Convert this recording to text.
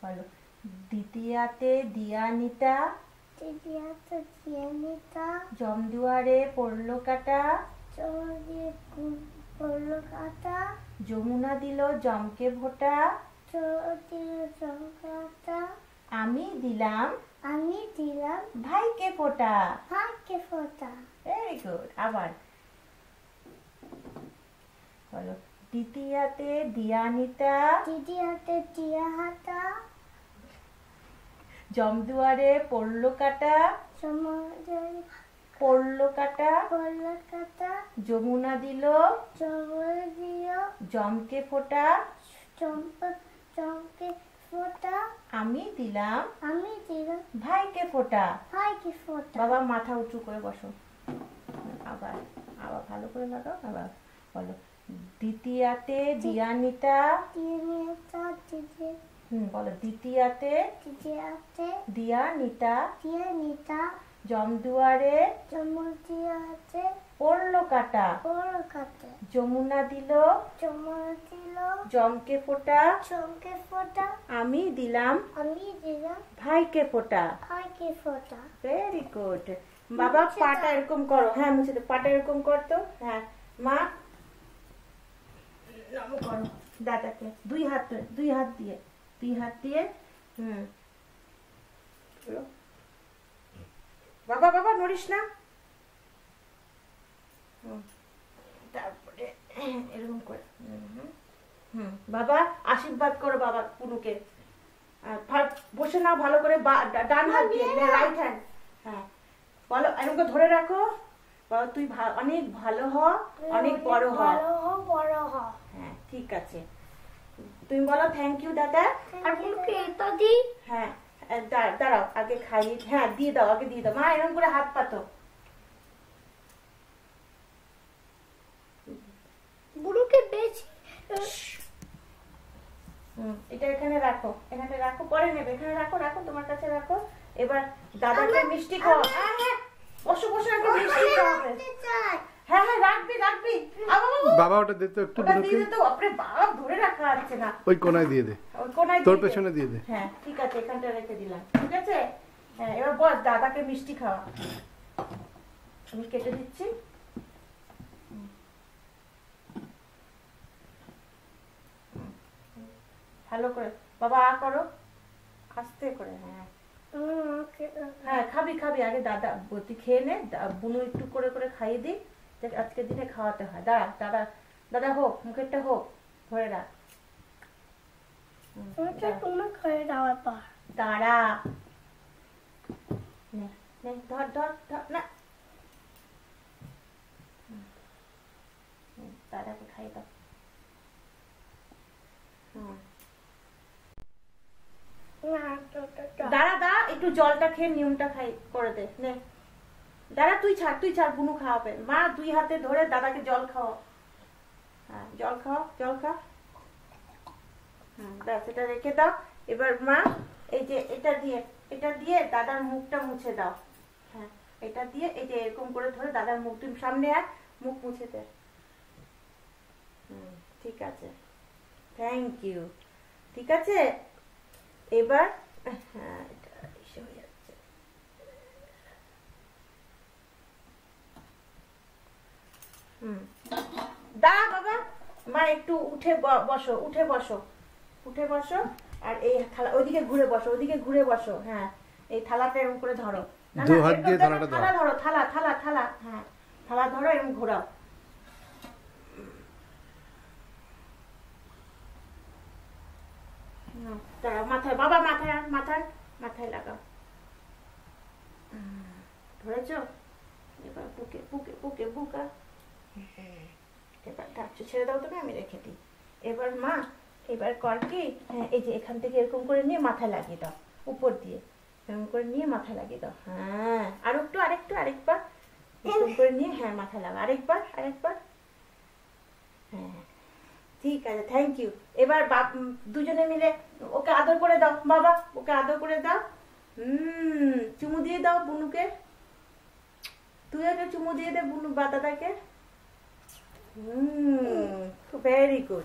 বলো দ্বিতীয়াতে দিয়ানিতা জমদুয়ারে পড়লো কাটা যমুনা দিল জমকে ভোটা আমি দিলাম ভাইকে ফোঁটা। Very good. আবার বলো দ্বিতীয়াতে দিয়ানিতা জমদুয়ারে পড়লো কাটা যমুনা দিল জমকে ফোঁটা আমি দিলাম ভাইকে ফোঁটা। বাবা মাথা উঁচু করে বসো। আবার আবার ভালো করে লাগাও। আবার বলো দ্বিতীয়াতে দিয়ানিতা বলো দ্বিতীয়াতে দিয়ানিতা জমদুয়ারে পড়লো কাটা যমুনা দিল জমকে ফোঁটা আমি দিলাম ভাইকে ফোঁটা। Very good. বাবা পাটা এরকম করো। হ্যাঁ মুছে দে। পাটা এরকম করতো। হ্যাঁ মা নমো করো দাদাকে দুই হাত দিয়ে বাবা বাবা নড়িস না। তারপরে এরকম করে বাবা আশীর্বাদ করো বাবা পুনুকে। বসে নাও ভালো করে ডান হাত দিয়ে রাইট হ্যান্ড। হ্যাঁ বলো এরকম ধরে রাখো। বলো তুই অনেক ভালো হ অনেক বড় হ। হ্যাঁ ঠিক আছে। তুমি বলো থ্যাংক ইউ দাদা। আর পুনুকে এটা দি। হ্যাঁ দাঁড়াও আগে খাইয়ে। হ্যাঁ দিয়ে দাও আগে দিয়ে দাও। মা এরকম করে হাত পাতো। বুড়োকে বেশি এটা এখানে রাখো পরে নেবে। এখানে রাখো তোমার কাছে রাখো। এবার দাদাকে মিষ্টি খাওয়া। হ্যাঁ বসো আগে মিষ্টি খাওয়াবে। হ্যাঁ রাখবি বাবা ওটা দে তো একটু বুড়োকে। বাপরে বাপ ধরে রাখা যাচ্ছে না। ওই কোনায় দিয়ে দে। তোর পেছনে দিয়ে দে। হ্যাঁ ঠিক আছে এখানটা রেখে দিলাম। ঠিক আছে। হ্যাঁ এবার বস দাদাকে মিষ্টি খাওয়া। আমি কেটে দিচ্ছি। ভালো করে বাবা করো আস্তে করে। হ্যাঁ খাবি আগে দাদা তুই খেয়ে নে। বুনু একটু করে খাইয়ে দি। আজকের দিনে খাওয়াতে হয়। দাদা হোক মুখেরটা হোক ধরে রাখ। দাঁড়া ধর না। দাদাকে খাইয়ে দাও। দাঁড়া একটু জলটা খেয়ে নিয়মটা করে দে। নে দাঁড়া তুই ছাড় বুনু খাওয়াবে। মা দুই হাতে ধরে দাদাকে জল খাওয়া। হ্যাঁ জল খা। ব্যাস এটা রেখে দাও। এবার মা এই যে এটা দিয়ে দাদার মুখটা মুছে দাও। হ্যাঁ এটা দিয়ে এই যে এরকম করে ধরে দাদার মুখ তুমি সামনে আয় মুখ মুছে দে। ঠিক আছে থ্যাংক ইউ। ঠিক আছে এবার হ্যাঁ এটা এসে হয়ে যাচ্ছে। বাবা মা একটু উঠে বসো আর এই থালা ওইদিকে ঘুরে বসো। হ্যাঁ এই থালাটা এরকম করে ধরো। দু হাত দিয়ে থালাটা ধরো। থালা হ্যাঁ থালা ধরো এরকম ঘোরাও। মাথায় বাবা মাথায় লাগাও। ধরেছ? এবার বুকে বুকা। এবার ছেড়ে দাও তুমি আমি রেখে দিই। এবার মা এবার কর কি হ্যাঁ এই যে এখান থেকে এরকম করে নিয়ে মাথায় লাগিয়ে দাও। উপর দিয়ে এরকম করে নিয়ে মাথায় লাগিয়ে দাও। হ্যাঁ আরেকবার এরকম করে নিয়ে হ্যাঁ মাথায় লাগা। আরেকবার হ্যাঁ ঠিক আছে থ্যাংক ইউ। এবার দুজনে মিলে ওকে আদর করে দাও। বাবা ওকে আদর করে দাও। চুমু দিয়ে দাও বুনুকে। তুই একটা চুমু দিয়ে দে বুনু দাদাকে। Very good.